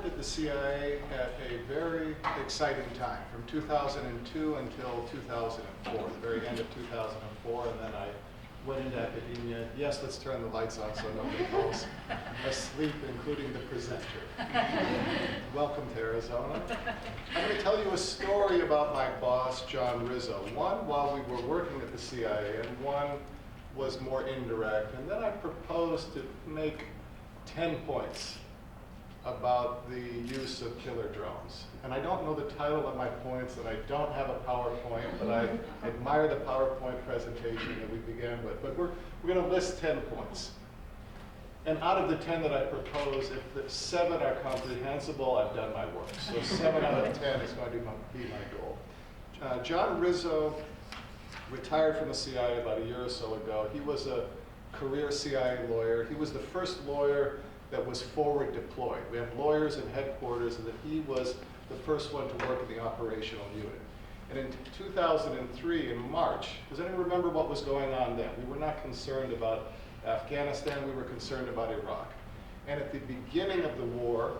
worked at the CIA at a very exciting time, from 2002 until 2004, the very end of 2004, and then I went into academia. Yes, let's turn the lights on so nobody falls asleep, including the presenter. Welcome to Arizona. I'm going to tell you a story about my boss, John Rizzo. One while we were working at the CIA, and one was more indirect. And then I proposed to make 10 points about the use of killer drones. And I don't know the title of my points, and I don't have a PowerPoint, but I admire the PowerPoint presentation that we began with. But we're going to list 10 points. And out of the 10 that I propose, if the 7 are comprehensible, I've done my work. So 7 out of 10 is going to be my goal. John Rizzo retired from the CIA about a year or so ago. He was a career CIA lawyer. He was the first lawyer that was forward deployed. We have lawyers in headquarters, and that he was the first one to work in the operational unit. And in 2003, in March, does anyone remember what was going on then? We were not concerned about Afghanistan, we were concerned about Iraq. And at the beginning of the war,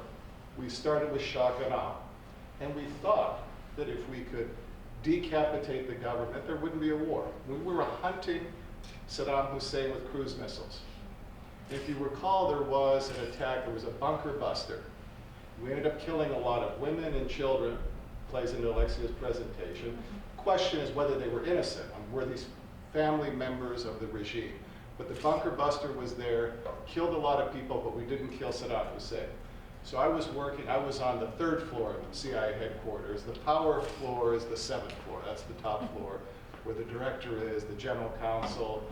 we started with shock and awe. And we thought that if we could decapitate the government, there wouldn't be a war. We were hunting Saddam Hussein with cruise missiles. If you recall, there was an attack, there was a bunker buster. We ended up killing a lot of women and children, plays into Alexia's presentation. The question is whether they were innocent, were these family members of the regime. But the bunker buster was there, killed a lot of people, but we didn't kill Saddam Hussein. So I was on the 3rd floor of CIA headquarters. The power floor is the 7th floor, that's the top floor, where the director is, the general counsel,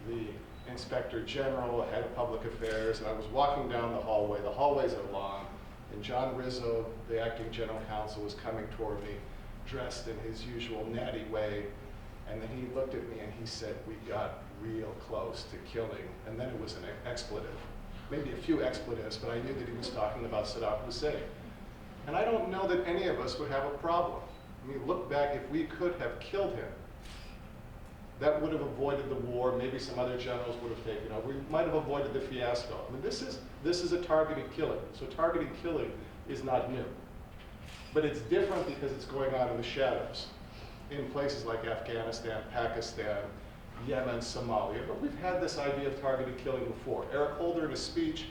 the inspector general, head of public affairs, and I was walking down the hallway. The hallways are long, and John Rizzo, the acting general counsel, was coming toward me, dressed in his usual natty way, and then he looked at me and he said, "We got real close to killing," and then it was an expletive. Maybe a few expletives, but I knew that he was talking about Saddam Hussein. And I don't know that any of us would have a problem. I mean, look back, if we could have killed him, that would have avoided the war. Maybe some other generals would have taken over. We might have avoided the fiasco. I mean, this is a targeted killing. So targeted killing is not new. But it's different because it's going on in the shadows, in places like Afghanistan, Pakistan, Yemen, Somalia. But we've had this idea of targeted killing before. Eric Holder, in a speech,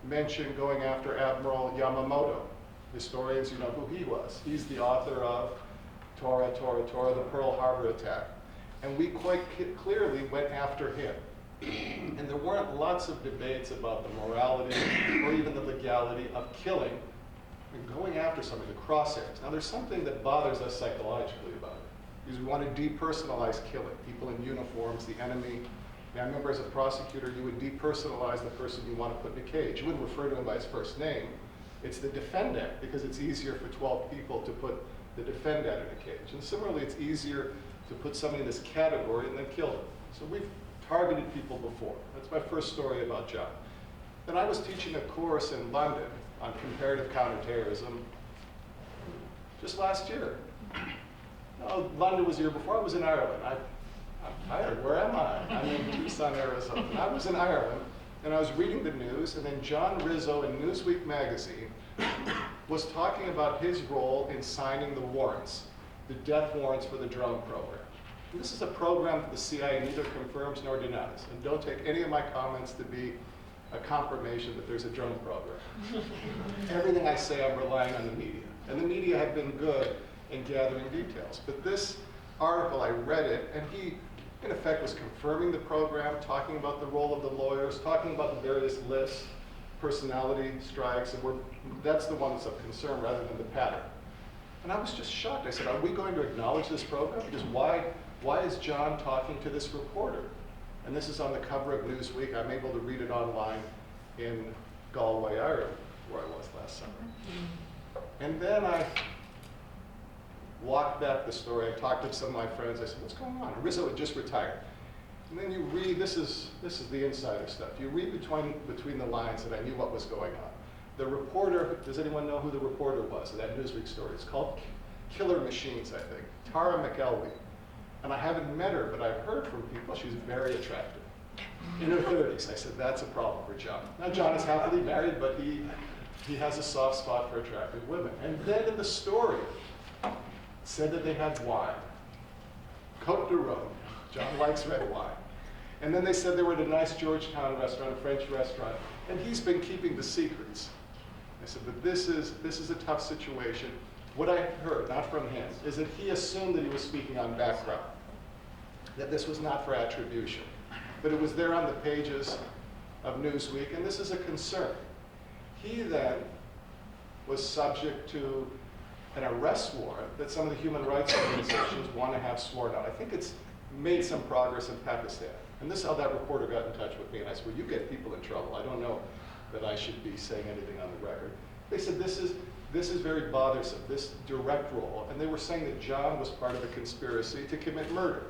mentioned going after Admiral Yamamoto. Historians, you know who he was. He's the author of Tora, the Pearl Harbor attack. And we quite clearly went after him. And there weren't lots of debates about the morality or even the legality of killing and going after somebody, the crosshairs. Now there's something that bothers us psychologically about it, because we want to depersonalize killing. People in uniforms, the enemy. Now I remember as a prosecutor, you would depersonalize the person you want to put in a cage. You wouldn't refer to him by his first name. It's the defendant, because it's easier for 12 people to put the defendant in a cage. And similarly, it's easier to put somebody in this category and then kill them. So we've targeted people before. That's my first story about John. Then I was teaching a course in London on comparative counterterrorism just last year. No, London was the year before. I was in Ireland. I'm tired. Where am I? I'm in Tucson, Arizona. I was in Ireland, and I was reading the news, and then John Rizzo in Newsweek magazine was talking about his role in signing the warrants, the death warrants for the drone program. And this is a program that the CIA neither confirms nor denies. And don't take any of my comments to be a confirmation that there's a drone program. Everything I say, I'm relying on the media. And the media have been good in gathering details. But this article, I read it, and he, in effect, was confirming the program, talking about the role of the lawyers, talking about the various lists, personality strikes, and that's the one that's of concern rather than the pattern. And I was just shocked. I said, are we going to acknowledge this program? Because why is John talking to this reporter? And this is on the cover of Newsweek. I'm able to read it online in Galway, Ireland, where I was last summer. And then I walked back the story. I talked to some of my friends. I said, what's going on? Rizzo had just retired. And then you read, this is the insider stuff. You read between the lines, and I knew what was going on. The reporter, does anyone know who the reporter was of that Newsweek story? It's called Killer Machines, I think. Tara McElwee. And I haven't met her, but I've heard from people she's very attractive. In her 30s. I said, that's a problem for John. Now, John is happily married, but he he has a soft spot for attractive women. And then in the story, said that they had wine, Côte de Rhône. John likes red wine. And then they said they were at a nice Georgetown restaurant, a French restaurant, and he's been keeping the secrets. I said, but this is a tough situation. What I heard, not from him, is that he assumed that he was speaking on background, that this was not for attribution, but it was there on the pages of Newsweek, and this is a concern. He then was subject to an arrest warrant that some of the human rights organizations want to have sworn out. I think it's made some progress in Pakistan. And this is how that reporter got in touch with me, and I said, well, you get people in trouble. I don't know that I should be saying anything on the record. They said, this is very bothersome, this direct role. And they were saying that John was part of a conspiracy to commit murder.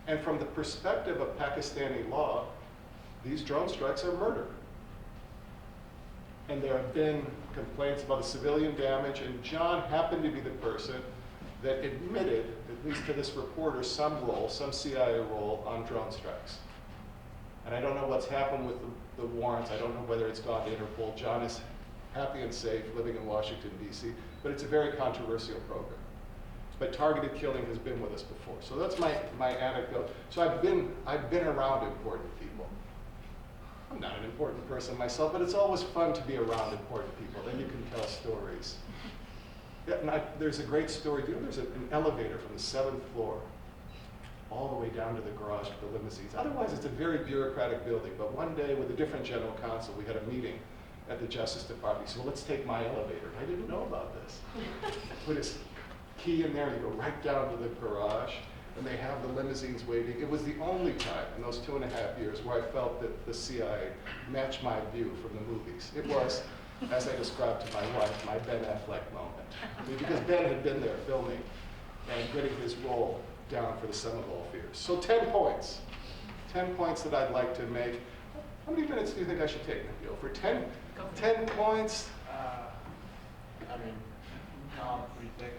And from the perspective of Pakistani law, these drone strikes are murder. And there have been complaints about the civilian damage, and John happened to be the person that admitted, at least to this reporter, some role, some CIA role on drone strikes. And I don't know what's happened with the warrants. I don't know whether it's gone to Interpol. John is happy and safe living in Washington, D.C., but it's a very controversial program. But targeted killing has been with us before. So that's my anecdote. So I've been around important people. I'm not an important person myself, but it's always fun to be around important people. Then you can tell stories. Yeah, and there's a great story. Do you know there's an elevator from the 7th floor all the way down to the garage for the limousines. Otherwise, it's a very bureaucratic building. But one day, with a different general counsel, we had a meeting at the Justice Department. He said, well, let's take my elevator. I didn't know about this. Put his key in there, and you go right down to the garage, and they have the limousines waiting. It was the only time in those 2.5 years where I felt that the CIA matched my view from the movies. It was, as I described to my wife, my Ben Affleck moment. I mean, because Ben had been there filming and getting his role down for the sum of all fears. So 10 points. 10 points that I'd like to make. How many minutes do you think I should take, Nabil? For 10 points? I mean, pretty thick.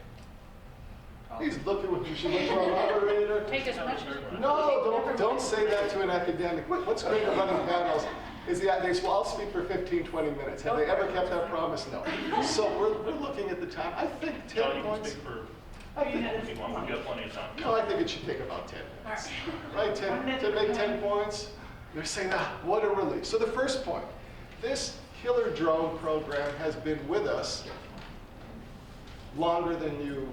He's looking what you should look for a moderator. Take as much as... No, don't say that to an academic. What's great at running panels is they say, well, I'll speak for 15, 20 minutes. Have they ever kept that promise? No. So we're looking at the time. I think 10 John, you can points. speak for I think, if you want. We've got plenty of time. no, I think it should take about 10 minutes. Right, 10, to make 10 points. They're saying, what a relief. So the first point, this killer drone program has been with us longer than you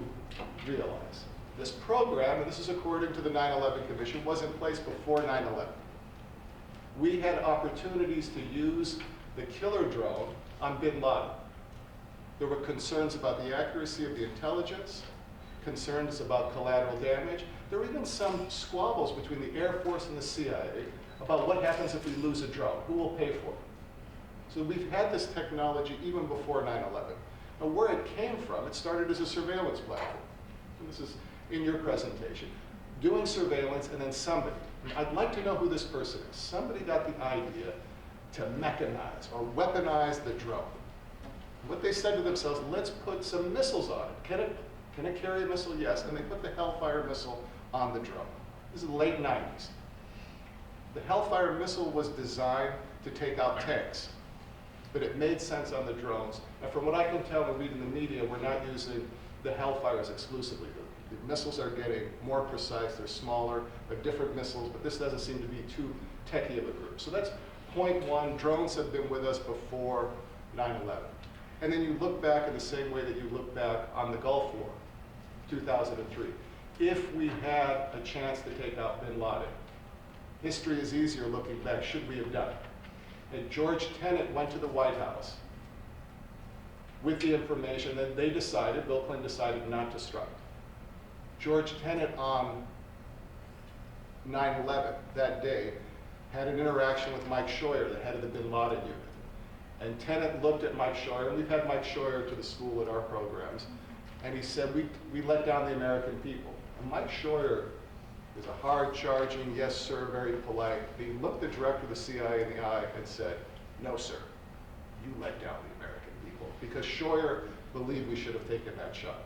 realize. This program, and this is according to the 9/11 Commission, was in place before 9/11. We had opportunities to use the killer drone on bin Laden. There were concerns about the accuracy of the intelligence, concerns about collateral damage. There were even some squabbles between the Air Force and the CIA about what happens if we lose a drone, who will pay for it. So we've had this technology even before 9/11. Now where it came from, it started as a surveillance platform. And this is in your presentation. Doing surveillance, and then somebody, and I'd like to know who this person is, somebody got the idea to mechanize or weaponize the drone. What they said to themselves, let's put some missiles on it. Can it carry a missile? Yes. And they put the Hellfire missile on the drone. This is the late 90s. The Hellfire missile was designed to take out tanks, but it made sense on the drones. And from what I can tell and read in the media, we're not using the Hellfires exclusively. The missiles are getting more precise, they're smaller, they're different missiles, but this doesn't seem to be too techy of a group. So that's point one. Drones have been with us before 9/11. And then you look back in the same way that you look back on the Gulf War, 2003. If we had a chance to take out bin Laden, history is easier looking back. Should we have done it? And George Tenet went to the White House with the information that they decided, Bill Clinton decided not to strike. George Tenet on 9/11 that day had an interaction with Mike Scheuer, the head of the bin Laden unit. And Tenet looked at Mike Scheuer, and we've had Mike Scheuer to the school at our programs, and he said, we let down the American people. And Mike Scheuer is a hard-charging, yes sir, very polite. He looked the director of the CIA in the eye and said, no sir, you let down the American people. Because Scheuer believed we should have taken that shot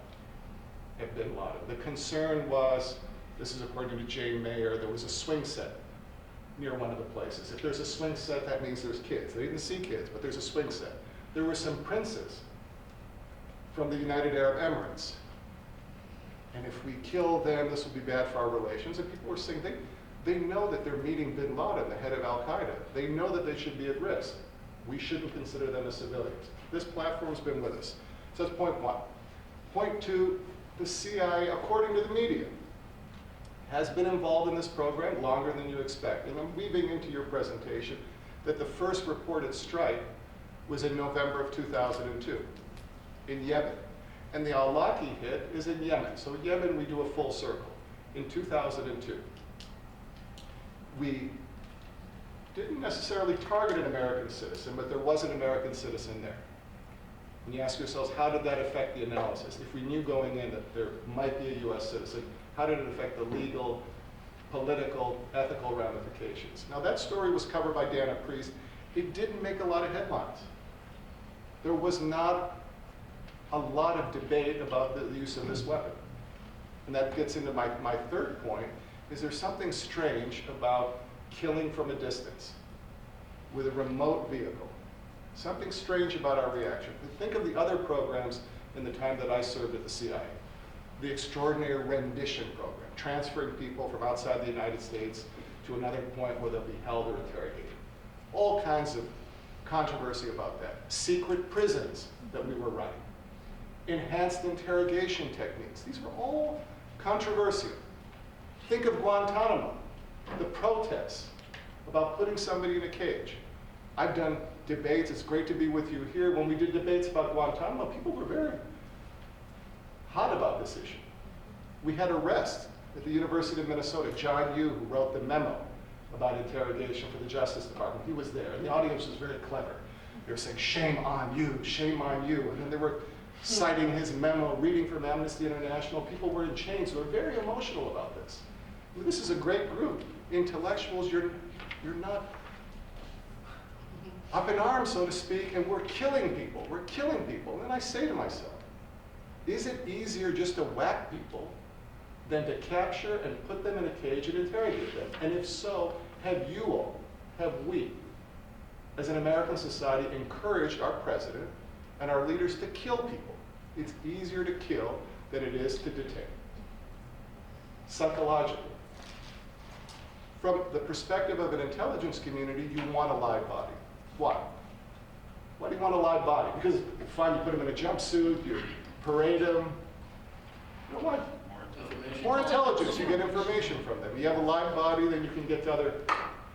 at bin Laden. The concern was, this is according to Jane Mayer, there was a swing set near one of the places. If there's a swing set, that means there's kids. They didn't see kids, but there's a swing set. there were some princes from the United Arab Emirates. And if we kill them, this will be bad for our relations. And people were saying they know that they're meeting bin Laden, the head of Al-Qaeda. They know that they should be at risk. We shouldn't consider them as civilians. This platform's been with us. So that's point one. Point two, the CIA, according to the media, has been involved in this program longer than you expect. And I'm weaving into your presentation that the first reported strike was in November of 2002 in Yemen. And the Al-Awlaki hit is in Yemen. So in Yemen, we do a full circle. In 2002, we didn't necessarily target an American citizen, but there was an American citizen there. And you ask yourselves, how did that affect the analysis? If we knew going in that there might be a US citizen, how did it affect the legal, political, ethical ramifications? Now that story was covered by Dana Priest. It didn't make a lot of headlines. There was not a lot of debate about the use of this weapon. And that gets into my third point, is there something strange about killing from a distance with a remote vehicle? Something strange about our reaction. Think of the other programs in the time that I served at the CIA. The Extraordinary Rendition Program, transferring people from outside the United States to another point where they'll be held or interrogated. All kinds of controversy about that. Secret prisons that we were running. Enhanced interrogation techniques. These were all controversial. Think of Guantanamo, the protests about putting somebody in a cage. I've done debates, it's great to be with you here. When we did debates about Guantanamo, people were very hot about this issue. We had arrests at the University of Minnesota. John Yoo, who wrote the memo about interrogation for the Justice Department, he was there, and the audience was very clever. They were saying, shame on you, shame on you. And then they were citing his memo, reading from Amnesty International. People were in chains who were very emotional about this. This is a great group. Intellectuals, you're not up in arms, so to speak, and we're killing people. We're killing people. And then I say to myself, is it easier just to whack people than to capture and put them in a cage and interrogate them? And if so, have you all, have we, as an American society, encouraged our president and our leaders to kill people? It's easier to kill than it is to detain. Psychologically. From the perspective of an intelligence community, you want a live body. Why? Why do you want a live body? Because it's fine, you put them in a jumpsuit, you parade them. You know what? More intelligence, you get information from them. You have a live body, then you can get to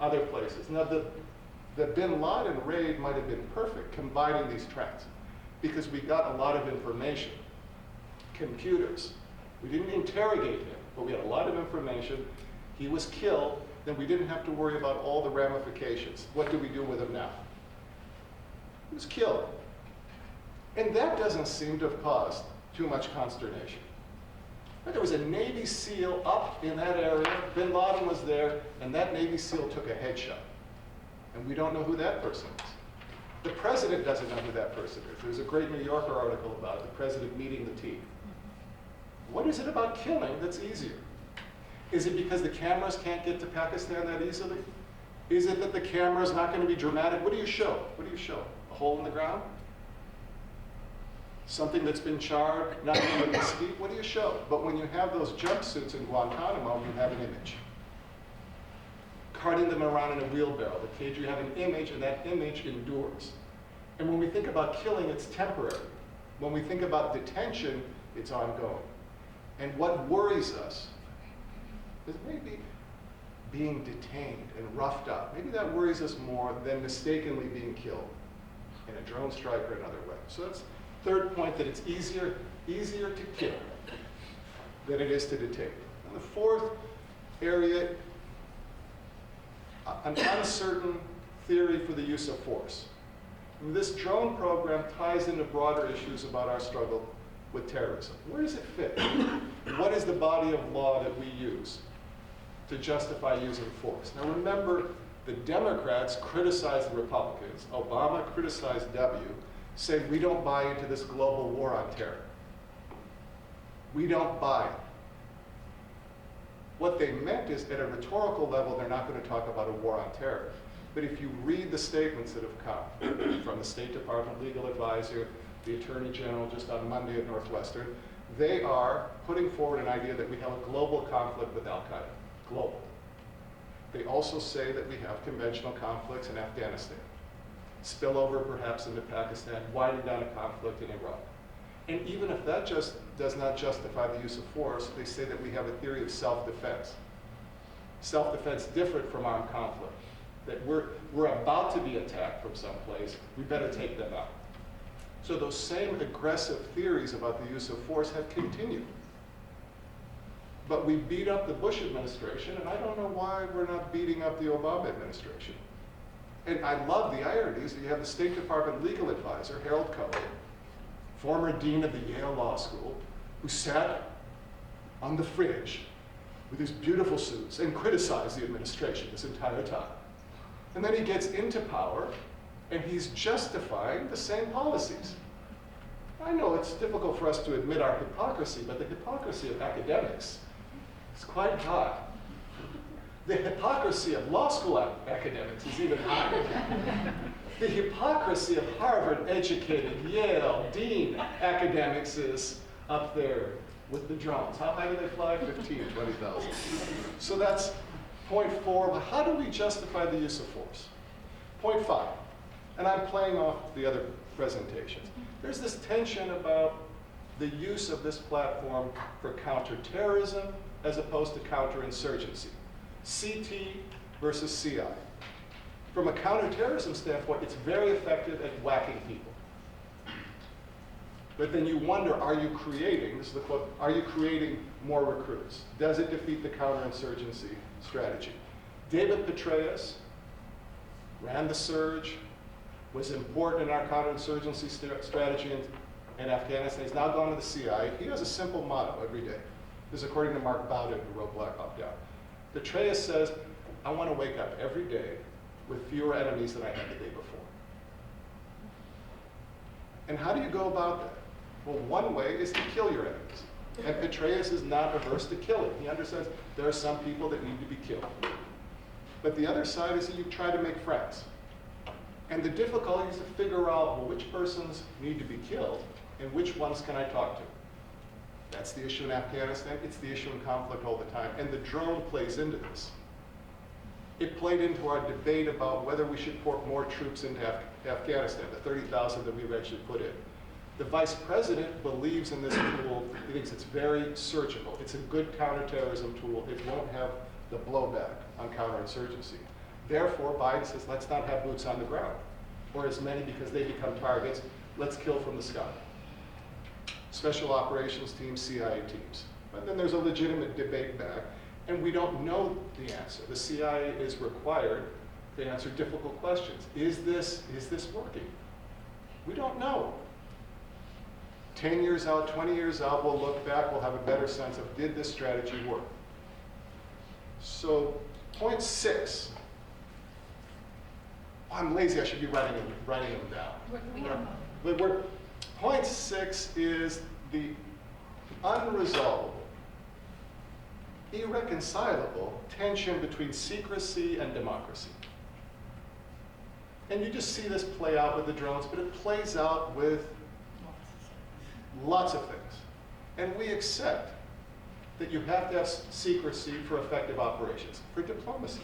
other places. Now, the bin Laden raid might have been perfect, combining these trends, because we got a lot of information. Computers. We didn't interrogate him, but we had a lot of information. He was killed, then we didn't have to worry about all the ramifications. What do we do with him now? He was killed. And that doesn't seem to have caused too much consternation. There was a Navy SEAL up in that area, bin Laden was there, and that Navy SEAL took a headshot. And we don't know who that person is. The president doesn't know who that person is. There's a great New Yorker article about it, the president meeting the team. What is it about killing that's easier? Is it because the cameras can't get to Pakistan that easily? Is it that the camera's not going to be dramatic? What do you show? What do you show? A hole in the ground? Something that's been charred, not even mesquite? What do you show? But when you have those jumpsuits in Guantanamo, you have an image. Carting them around in a wheelbarrow, the cage, you have an image, and that image endures. And when we think about killing, it's temporary. When we think about detention, it's ongoing. And what worries us is maybe being detained and roughed up. Maybe that worries us more than mistakenly being killed in a drone strike or another way. So that's third point, that it's easier to kill than it is to detain. And the fourth area, an uncertain theory for the use of force. And this drone program ties into broader issues about our struggle with terrorism. Where does it fit? What is the body of law that we use to justify using force? Now remember, the Democrats criticized the Republicans. Obama criticized W, saying we don't buy into this global war on terror. We don't buy it. What they meant is, at a rhetorical level, they're not going to talk about a war on terror. But if you read the statements that have come from the State Department legal advisor, the Attorney General just on Monday at Northwestern, they are putting forward an idea that we have a global conflict with Al-Qaeda, global. They also say that we have conventional conflicts in Afghanistan, spillover perhaps into Pakistan, winding down a conflict in Iraq. And even if that just does not justify the use of force, they say that we have a theory of self-defense. Self-defense different from armed conflict. That we're about to be attacked from someplace, we better take them out. So those same aggressive theories about the use of force have continued. But we beat up the Bush administration, and I don't know why we're not beating up the Obama administration. And I love the ironies that you have the State Department legal advisor, Harold Koh, former dean of the Yale Law School, who sat on the fridge with his beautiful suits and criticized the administration this entire time. And then he gets into power, and he's justifying the same policies. I know it's difficult for us to admit our hypocrisy, but the hypocrisy of academics is quite high. The hypocrisy of law school academics is even higher. The hypocrisy of Harvard-educated Yale dean academics is up there with the drones. How high do they fly? 15, 20,000. So that's point 4. But how do we justify the use of force? Point 5. And I'm playing off the other presentations. There's this tension about the use of this platform for counterterrorism as opposed to counterinsurgency. CT versus CI. From a counterterrorism standpoint, it's very effective at whacking people. But then you wonder, are you creating, this is the quote, are you creating more recruits? Does it defeat the counterinsurgency strategy? David Petraeus ran the surge, was important in our counterinsurgency strategy in Afghanistan. He's now gone to the CI. He has a simple motto every day. This is according to Mark Bowden, who wrote Black Hawk Down. Petraeus says, I want to wake up every day with fewer enemies than I had the day before. And how do you go about that? Well, one way is to kill your enemies. And Petraeus is not averse to killing. He understands there are some people that need to be killed. But the other side is that you try to make friends. And the difficulty is to figure out, well, which persons need to be killed and which ones can I talk to? That's the issue in Afghanistan. It's the issue in conflict all the time. And the drone plays into this. It played into our debate about whether we should put more troops into Afghanistan, the 30,000 that we eventually put in. The vice president believes in this tool. He thinks it's very surgical. It's a good counterterrorism tool. It won't have the blowback on counterinsurgency. Therefore, Biden says, let's not have boots on the ground, or as many because they become targets. Let's kill from the sky. Special operations teams, CIA teams. But then there's a legitimate debate back, and we don't know the answer. The CIA is required to answer difficult questions. Is this working? We don't know. 10 years out, 20 years out, we'll look back, we'll have a better sense of, did this strategy work? So, point 6. Oh, I'm lazy, I should be writing them down. But point 6 is the unresolvable, irreconcilable tension between secrecy and democracy. And you just see this play out with the drones, but it plays out with lots of things. And we accept that you have to have secrecy for effective operations, for diplomacy,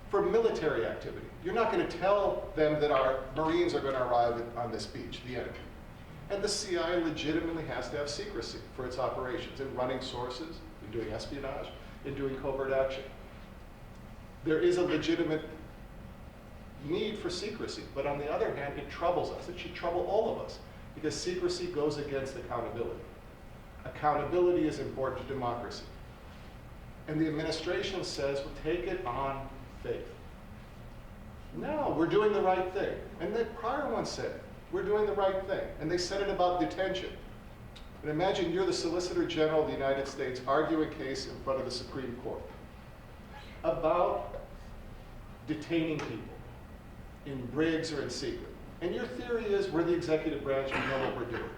for military activity. You're not going to tell them that our Marines are going to arrive on this beach, the enemy. And the CIA legitimately has to have secrecy for its operations in running sources, in doing espionage, in doing covert action. There is a legitimate need for secrecy, but on the other hand, it troubles us. It should trouble all of us, because secrecy goes against accountability. Accountability is important to democracy. And the administration says, well, take it on faith. No, we're doing the right thing. And the prior one said, we're doing the right thing. And they said it about detention. And imagine you're the Solicitor General of the United States arguing a case in front of the Supreme Court about detaining people in Briggs or in secret. And your theory is we're the executive branch, we know what we're doing.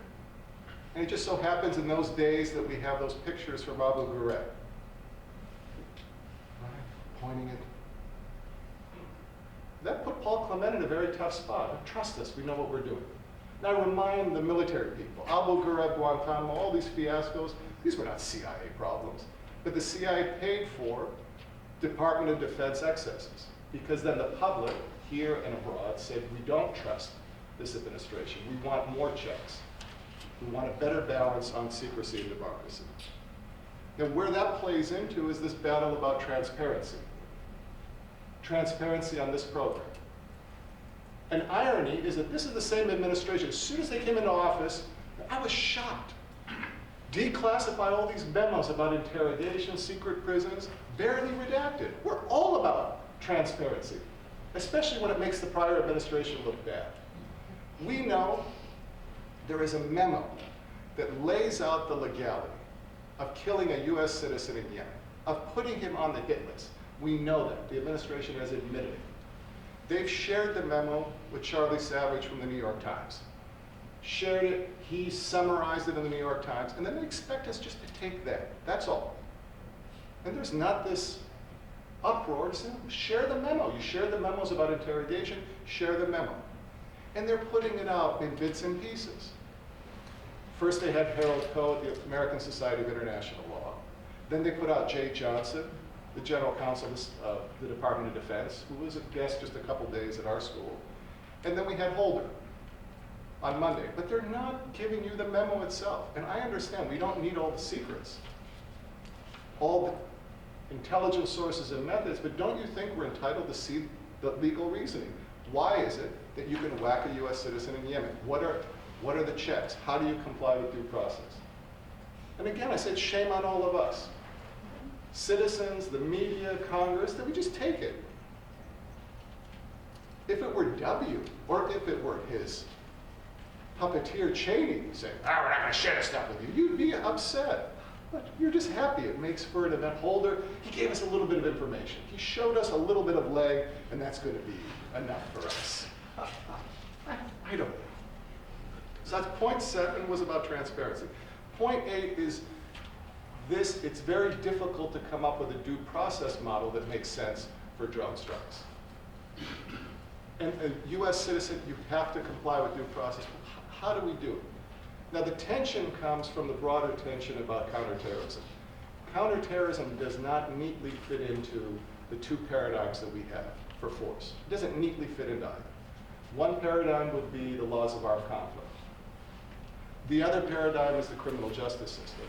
And it just so happens in those days that we have those pictures from Abu Ghraib. Right? Pointing it. men in a very tough spot. Trust us, we know what we're doing. Now I remind the military people, Abu Ghraib, Guantanamo, all these fiascos, these were not CIA problems. But the CIA paid for Department of Defense excesses, because then the public here and abroad said, we don't trust this administration. We want more checks. We want a better balance on secrecy and democracy. Now where that plays into is this battle about transparency. Transparency on this program. An irony is that this is the same administration. As soon as they came into office, I was shocked. Declassify all these memos about interrogation, secret prisons, barely redacted. We're all about transparency, especially when it makes the prior administration look bad. We know there is a memo that lays out the legality of killing a US citizen in Yemen, of putting him on the hit list. We know that. The administration has admitted it. They've shared the memo with Charlie Savage from the New York Times. Shared it, he summarized it in the New York Times, and then they expect us just to take that. That's all. And there's not this uproar to say, share the memo. You share the memos about interrogation, share the memo. And they're putting it out in bits and pieces. First they had Harold Coe at the American Society of International Law. Then they put out Jay Johnson, the general counsel of the Department of Defense, who was a guest just a couple days at our school. And then we had Holder on Monday. But they're not giving you the memo itself. And I understand, we don't need all the secrets, all the intelligence sources and methods, but don't you think we're entitled to see the legal reasoning? Why is it that you can whack a US citizen in Yemen? What are the checks? How do you comply with due process? And again, I said shame on all of us. Citizens, the media, Congress, that we just take it. If it were W, or if it were his puppeteer Cheney saying, we're not gonna share this stuff with you, you'd be upset. But you're just happy it makes for an event. Holder, he gave us a little bit of information. He showed us a little bit of leg, and that's gonna be enough for us. I don't know. So that's point 7 was about transparency. Point 8 is this, it's very difficult to come up with a due process model that makes sense for drone strikes. And a US citizen, you have to comply with due process. How do we do it? Now the tension comes from the broader tension about counterterrorism. Counterterrorism does not neatly fit into the two paradigms that we have for force. It doesn't neatly fit into either. One paradigm would be the laws of armed conflict. The other paradigm is the criminal justice system.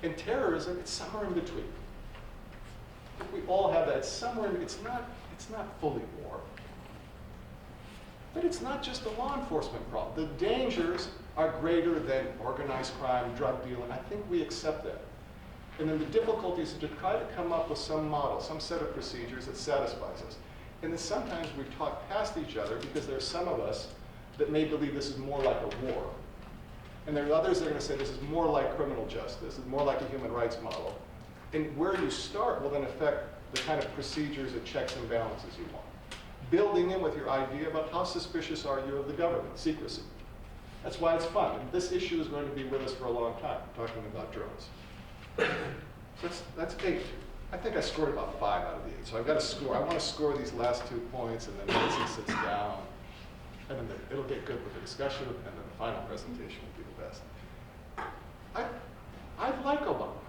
In terrorism, it's somewhere in between. I think we all have that. Somewhere, it's not fully war. But it's not just a law enforcement problem. The dangers are greater than organized crime, drug dealing. I think we accept that. And then the difficulty is to try to come up with some model, some set of procedures that satisfies us. And then sometimes we talk past each other because there are some of us that may believe this is more like a war. And there are others that are going to say this is more like criminal justice, this is more like a human rights model. And where you start will then affect the kind of procedures and checks and balances you want. Building in with your idea about how suspicious are you of the government, secrecy. That's why it's fun. And this issue is going to be with us for a long time, talking about drones. That's 8. I think I scored about 5 out of the 8. So I've got to score. I want to score these last 2 points, and then Nancy sits down. And then it'll get good with the discussion, and then the final presentation will be the best. I like Obama.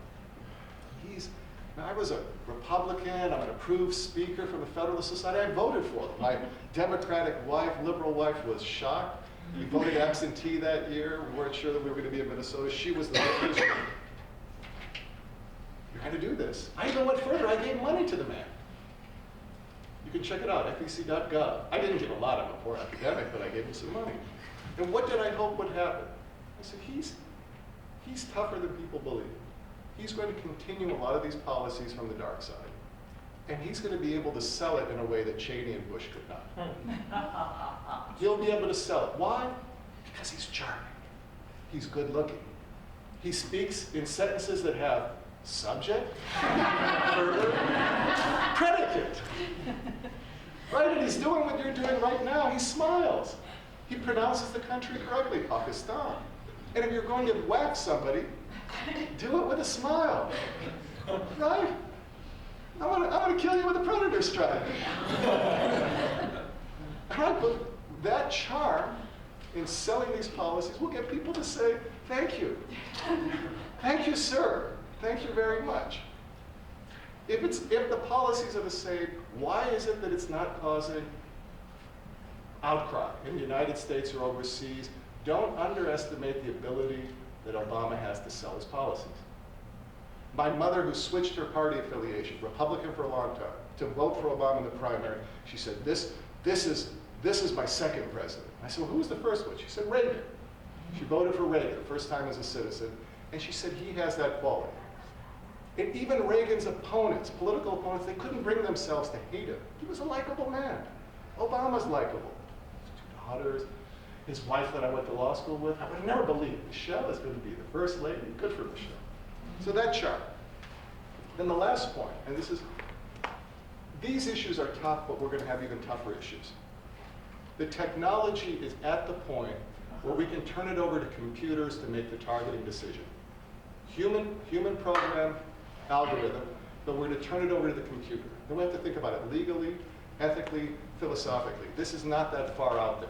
I was a Republican, I'm an approved speaker from the Federalist Society. I voted for him. My Democratic wife, liberal wife, was shocked. We voted absentee that year. We weren't sure that we were going to be in Minnesota. She was the vote. You're going to do this. I even went further. I gave money to the man. You can check it out, fec.gov. I didn't give a lot, I'm a poor academic, but I gave him some money. And what did I hope would happen? I said, he's tougher than people believe. He's going to continue a lot of these policies from the dark side. And he's going to be able to sell it in a way that Cheney and Bush could not. He'll be able to sell it. Why? Because he's charming. He's good looking. He speaks in sentences that have subject, verb, predicate. Right? And he's doing what you're doing right now. He smiles. He pronounces the country correctly, Pakistan. And if you're going to whack somebody, do it with a smile. Right? I want to kill you with a predator strike. Right, but that charm in selling these policies will get people to say, thank you. Thank you, sir. Thank you very much. If the policies are the same, why is it that it's not causing outcry in the United States or overseas? Don't underestimate the ability that Obama has to sell his policies. My mother, who switched her party affiliation, Republican for a long time, to vote for Obama in the primary, she said, this is my second president. I said, well, who was the first one? She said, Reagan. She voted for Reagan, first time as a citizen, and she said he has that quality. And even Reagan's opponents, political opponents, they couldn't bring themselves to hate him. He was a likable man. Obama's likable. His two daughters, his wife that I went to law school with, I would have never believed Michelle is going to be the first lady. Good for Michelle. So that chart. Then the last point, and these issues are tough, but we're going to have even tougher issues. The technology is at the point where we can turn it over to computers to make the targeting decision. Human program, algorithm, but we're going to turn it over to the computer. Then we have to think about it legally, ethically, philosophically. This is not that far out there.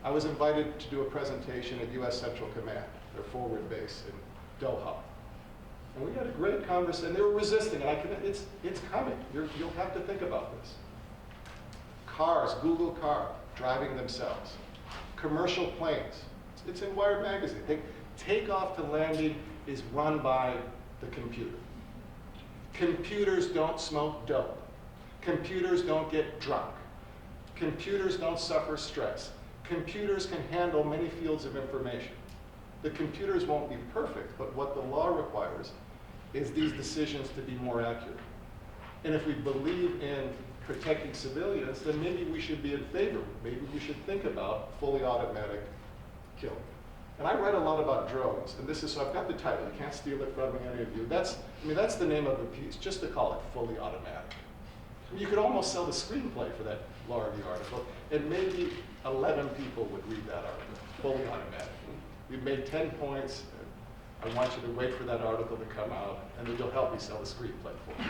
I was invited to do a presentation at U.S. Central Command, their forward base in Doha. And we had a great conversation. They were resisting, and it's coming. You'll have to think about this. Cars, Google car, driving themselves. Commercial planes. It's in Wired magazine. Takeoff to landing is run by the computer. Computers don't smoke dope. Computers don't get drunk. Computers don't suffer stress. Computers can handle many fields of information. The computers won't be perfect, but what the law requires is these decisions to be more accurate. And if we believe in protecting civilians, then maybe we should be in favor. Maybe we should think about fully automatic killing. And I read a lot about drones, and so I've got the title. You can't steal it from me, any of you. That's the name of the piece, just to call it fully automatic. You could almost sell the screenplay for that law review article, and maybe 11 people would read that article, fully automatic. We've made 10 points. I want you to wait for that article to come out, and then you'll help me sell the screenplay for me.